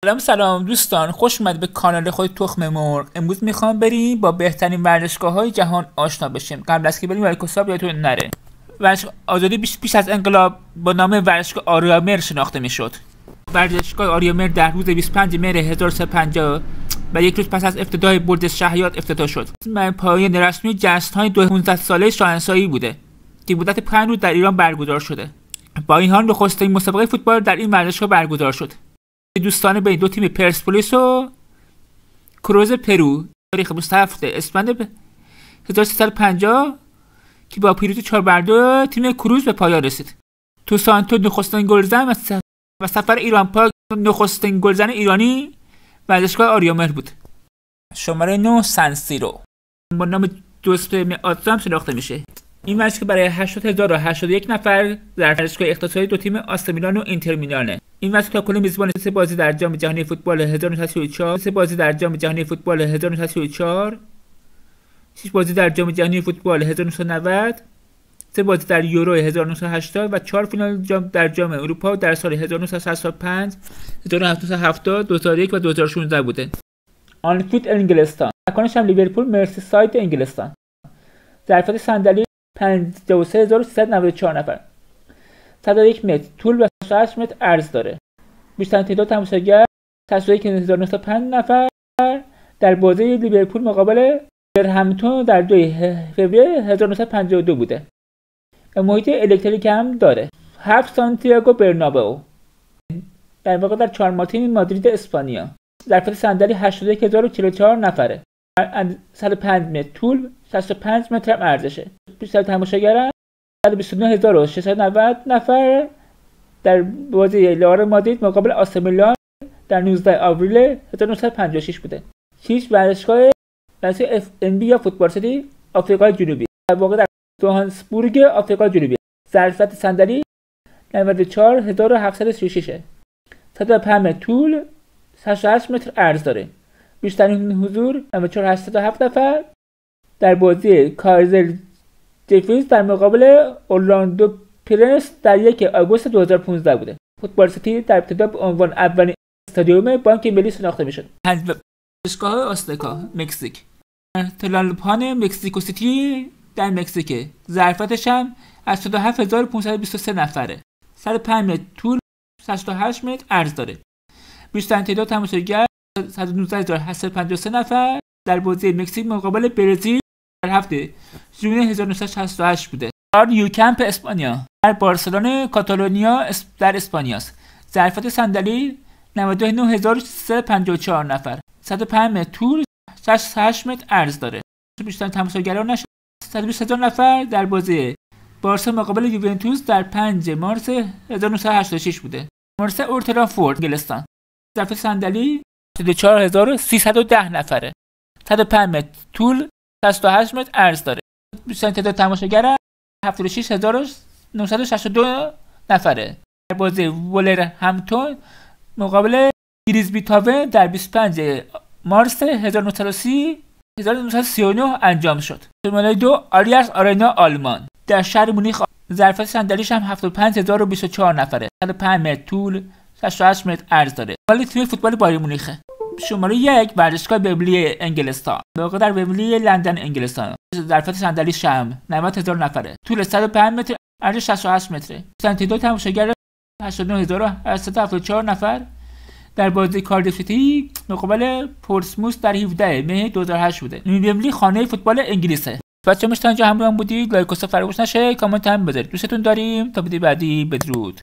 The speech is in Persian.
سلام دوستان، خوش اومد به کانال خود تخم مرغ. امروز میخوام بریم با بهترین ورزشگاه‌های جهان آشنا بشیم. قبل از که بریم لایک یادتون نره. ورزشگاه آزادی پیش از انقلاب با نام ورزشگاه آریامر شناخته میشد. ورزشگاه آریامر در روز 25 مهر 1350 و یک روز پس از افتتاح برج شهیات افتتاح شد. پایان رسمی جشن‌های 15 ساله شاهنشاهی بوده که مدت 5 روز در ایران برگزار شده. با این حال نخستین مسابقه فوتبال در این ورزشگاه برگزار شد. دوستانه بین دو تیم پرسپولیس و کروز پرو تاریخ 27 اسفند 1350 که با پیروزی 4-2 تیم کروز به پایان رسید. تو سانتو نخستین گلزن و سفر ایران پاک نخستین گلزن ایرانی ورزشگاه آریامر بود. شماره 9 سنسیرو با نام دوسپه میادزام شناخته میشه. این ورزشگاه برای 80081 نفر در ورزشگاه اختصاصی دو تیم آستون میلان و اینتر میلانه. این ورزشگاه کل میزبان 3 بازی در جام جهانی فوتبال 1934، 3 بازی در جام جهانی فوتبال 1934، 6 بازی در جام جهانی فوتبال 1990، 3 بازی در یورو 1980 و 4 فینال در جام اروپا در سال 1965، 1970، 2001 و 2016 بوده. آنفیلد انگلستان، مکانش هم لیورپول مرسیساید انگلستان. ظرفیت صندلی 53394 نفر. 101 متر طول و 68 متر عرض داره. بیشترین تعداد تماشاگر 81905 نفر در بازی لیورپول مقابل برهمپتون در 2 فوریه 1952 بوده. محیط الکتریک هم داره. 7 سانتیاگو برنابئو در واقع در چارمارتین مادرید اسپانیا. ظرفیت صندلی 81044 نفره. 105 متر طول، 65 متر هم عرضشه. بیشتر تماشاگر 129690 نفر در بازی لئال مادرید مقابل آستون میلان در 19 آوریل 1956 بوده. 6 ورزشگاه اف ان بی یا فوتبال سیتی آفریقای جنوبی در واقع در جوهانسبورگ آفریقای جنوبی. ظرفیت صندلی 94736 105 متر طول، 68 متر عرض داره. بیشترین حضور 4807 نفر در بازی کایزر جفیز در مقابل اورلاندو پرنس در 1 آگوست 2015 بوده. فوتبال سیتی در ابتدا به عنوان اولین استادیوم بانک ملی شناخته میشد. ورزشگاه آزتکا مکزیک، تلالپان مکزیکو سیتی در مکزیک. ظرفیتش هم 87523 نفره. 105 متر طول، 68 متر عرض داره. بیشترین تعداد تماشاگر 119853 نفر در بازی مکزیک مقابل برزیل در هفته ژوئن 1968 بوده. یو کمپ اسپانیا در بارسلون کاتالونیا در اسپانیاست. ظرفیت صندلی 99354 نفر. 105 متر طول، 68 متر عرض داره. بیشترین تماشاگران 120000 نفر در بازی بارسا مقابل یوونتوس در 5 مارس 1986 بوده. مارس اولترافورد انگلستان. ظرفیت صندلی 44310 نفره. 105 متر طول، 68 متر عرض داره. بیشترین تعداد تماشاگر 76962 نفره در بازی ولورهمپتون مقابل گریزبی تاون در 25 مارس 1939 انجام شد. شماره 2 آلیانز آرنا آلمان در شهر مونیخ. ظرفیت صندلیش هم 75024 نفره. 105 متر طول، 68 متر عرض داره. ولی تیم فوتبال بایر مونیخه. شماره 1 ورزشگاه ومبلی انگلستان واقع در ومبلی لندن انگلستان. ظرفیت صندلیش هم 90000 نفره. طول 105 متر، عرض 68 متره. تعداد تماشاگر 89874 نفر در بازی کاردیف سیتی مقابل پورتسموث در 17 مه 2008 بوده. ومبلی خانه فوتبال انگلیسه. بچه‌ها تا اینجا همراهمون بودید. لایک و فراموش نشه، کامنت هم بذارید. دوستتون داریم. تا ویدیو بعدی، بدرود.